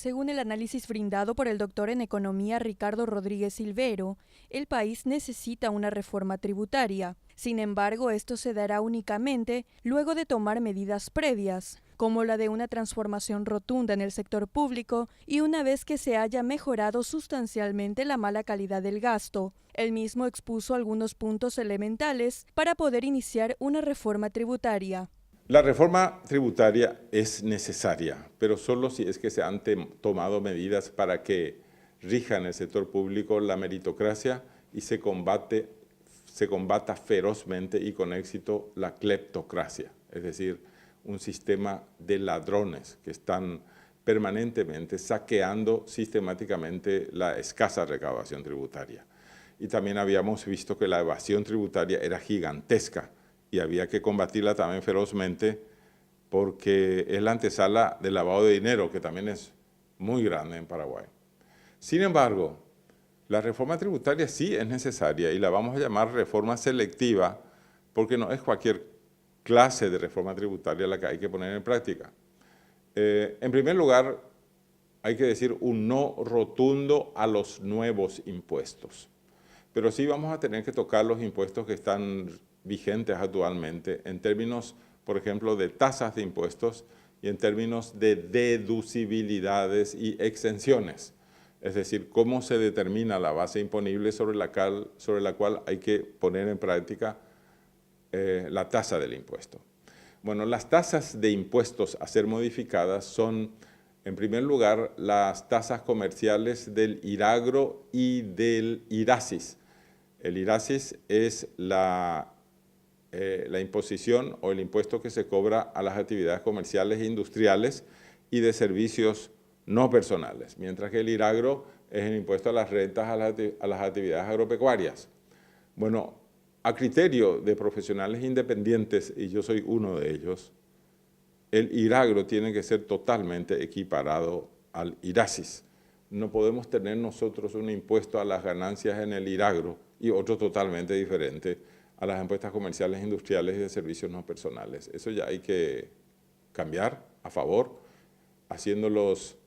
Según el análisis brindado por el doctor en economía Ricardo Rodríguez Silvero, el país necesita una reforma tributaria. Sin embargo, esto se dará únicamente luego de tomar medidas previas, como la de una transformación rotunda en el sector público y una vez que se haya mejorado sustancialmente la mala calidad del gasto. Él mismo expuso algunos puntos elementales para poder iniciar una reforma tributaria. La reforma tributaria es necesaria, pero solo si es que se han tomado medidas para que rija en el sector público la meritocracia y se combata ferozmente y con éxito la cleptocracia, es decir, un sistema de ladrones que están permanentemente saqueando sistemáticamente la escasa recaudación tributaria. Y también habíamos visto que la evasión tributaria era gigantesca, y había que combatirla también ferozmente porque es la antesala del lavado de dinero, que también es muy grande en Paraguay. Sin embargo, la reforma tributaria sí es necesaria y la vamos a llamar reforma selectiva porque no es cualquier clase de reforma tributaria la que hay que poner en práctica. En primer lugar, hay que decir un no rotundo a los nuevos impuestos. Pero sí vamos a tener que tocar los impuestos que están vigentes actualmente en términos, por ejemplo, de tasas de impuestos y en términos de deducibilidades y exenciones. Es decir, cómo se determina la base imponible sobre la cual hay que poner en práctica la tasa del impuesto. Bueno, las tasas de impuestos a ser modificadas son, en primer lugar, las tasas comerciales del IRAGRO y del IRASIS. El IRASIS es la imposición o el impuesto que se cobra a las actividades comerciales e industriales y de servicios no personales, mientras que el IRAGRO es el impuesto a las rentas a las actividades agropecuarias. Bueno, a criterio de profesionales independientes, y yo soy uno de ellos, el IRAGRO tiene que ser totalmente equiparado al IRASIS. No podemos tener nosotros un impuesto a las ganancias en el IRAGRO y otro totalmente diferente a las impuestas comerciales, industriales y de servicios no personales. Eso ya hay que cambiar a favor, haciéndolos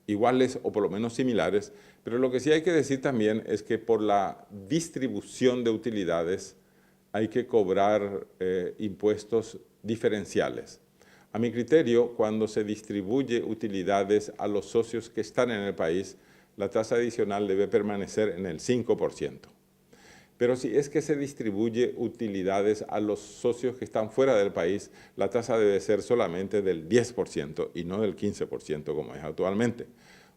iguales o por lo menos similares, pero lo que sí hay que decir también es que por la distribución de utilidades hay que cobrar impuestos diferenciales. A mi criterio, cuando se distribuye utilidades a los socios que están en el país, la tasa adicional debe permanecer en el 5%. Pero si es que se distribuye utilidades a los socios que están fuera del país, la tasa debe ser solamente del 10% y no del 15% como es actualmente.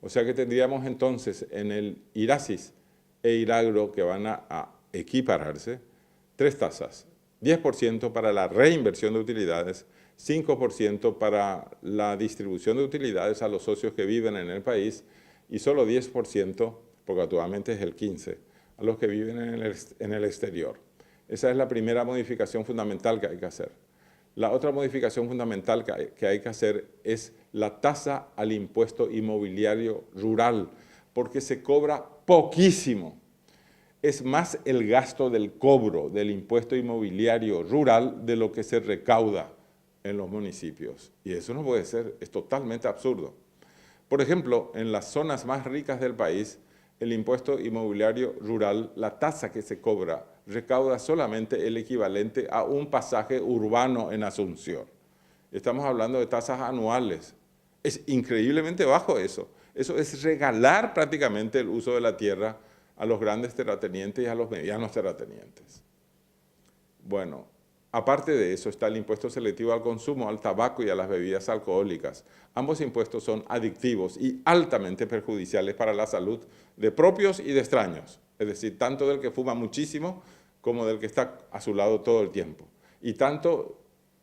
O sea que tendríamos entonces en el IRASIS e IRAGRO que van a equipararse tres tasas. 10% para la reinversión de utilidades, 5% para la distribución de utilidades a los socios que viven en el país y solo 10%, porque actualmente es el 15%, a los que viven en el exterior. Esa es la primera modificación fundamental que hay que hacer. La otra modificación fundamental que hay que hacer es la tasa al impuesto inmobiliario rural, porque se cobra poquísimo. Es más el gasto del cobro del impuesto inmobiliario rural de lo que se recauda en los municipios. Y eso no puede ser, es totalmente absurdo. Por ejemplo, en las zonas más ricas del país, el impuesto inmobiliario rural, la tasa que se cobra, recauda solamente el equivalente a un pasaje urbano en Asunción. Estamos hablando de tasas anuales. Es increíblemente bajo eso. Eso es regalar prácticamente el uso de la tierra a los grandes terratenientes y a los medianos terratenientes. Bueno, aparte de eso está el impuesto selectivo al consumo, al tabaco y a las bebidas alcohólicas. Ambos impuestos son adictivos y altamente perjudiciales para la salud de propios y de extraños, es decir, tanto del que fuma muchísimo como del que está a su lado todo el tiempo, y tanto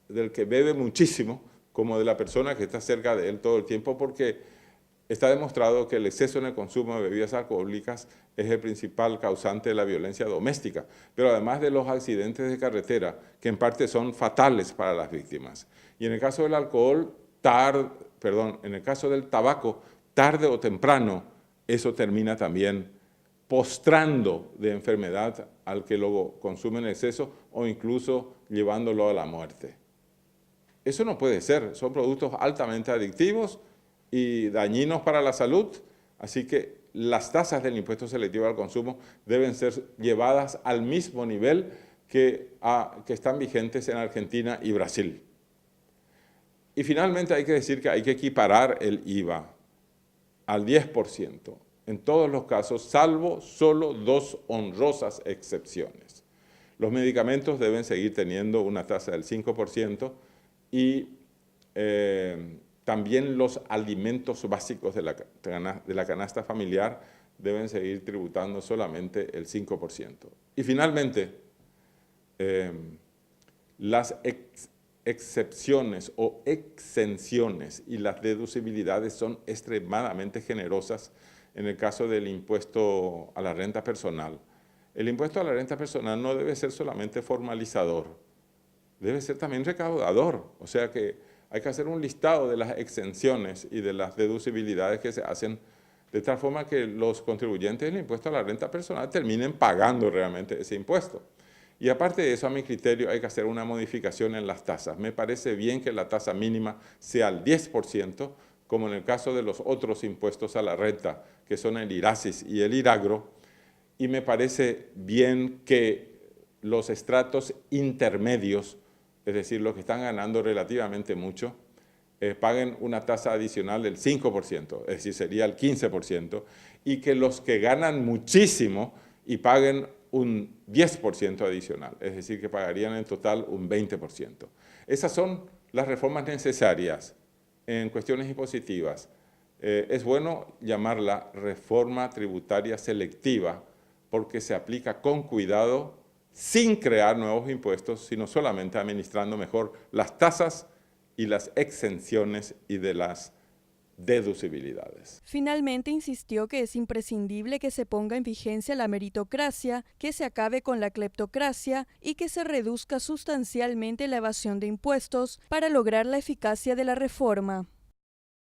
del que bebe muchísimo como de la persona que está cerca de él todo el tiempo, porque está demostrado que el exceso en el consumo de bebidas alcohólicas es el principal causante de la violencia doméstica, pero además de los accidentes de carretera, que en parte son fatales para las víctimas. Y en el caso del alcohol, en el caso del tabaco, tarde o temprano, eso termina también postrando de enfermedad al que lo consume en exceso o incluso llevándolo a la muerte. Eso no puede ser, son productos altamente adictivos y dañinos para la salud, así que las tasas del impuesto selectivo al consumo deben ser llevadas al mismo nivel que están vigentes en Argentina y Brasil. Y finalmente hay que decir que hay que equiparar el IVA al 10%, en todos los casos, salvo solo dos honrosas excepciones. Los medicamentos deben seguir teniendo una tasa del 5% y también los alimentos básicos de la canasta familiar deben seguir tributando solamente el 5%. Y finalmente, las excepciones o exenciones y las deducibilidades son extremadamente generosas en el caso del impuesto a la renta personal. El impuesto a la renta personal no debe ser solamente formalizador, debe ser también recaudador. O sea que hay que hacer un listado de las exenciones y de las deducibilidades que se hacen de tal forma que los contribuyentes del impuesto a la renta personal terminen pagando realmente ese impuesto. Y aparte de eso, a mi criterio, hay que hacer una modificación en las tasas. Me parece bien que la tasa mínima sea el 10%, como en el caso de los otros impuestos a la renta, que son el IRASIS y el IRAGRO, y me parece bien que los estratos intermedios, es decir, los que están ganando relativamente mucho, paguen una tasa adicional del 5%, es decir, sería el 15%, y que los que ganan muchísimo y paguen un 10% adicional, es decir, que pagarían en total un 20%. Esas son las reformas necesarias en cuestiones impositivas. Es bueno llamarla reforma tributaria selectiva porque se aplica con cuidado, sin crear nuevos impuestos, sino solamente administrando mejor las tasas y las exenciones y de las deducibilidades. Finalmente insistió que es imprescindible que se ponga en vigencia la meritocracia, que se acabe con la cleptocracia y que se reduzca sustancialmente la evasión de impuestos para lograr la eficacia de la reforma.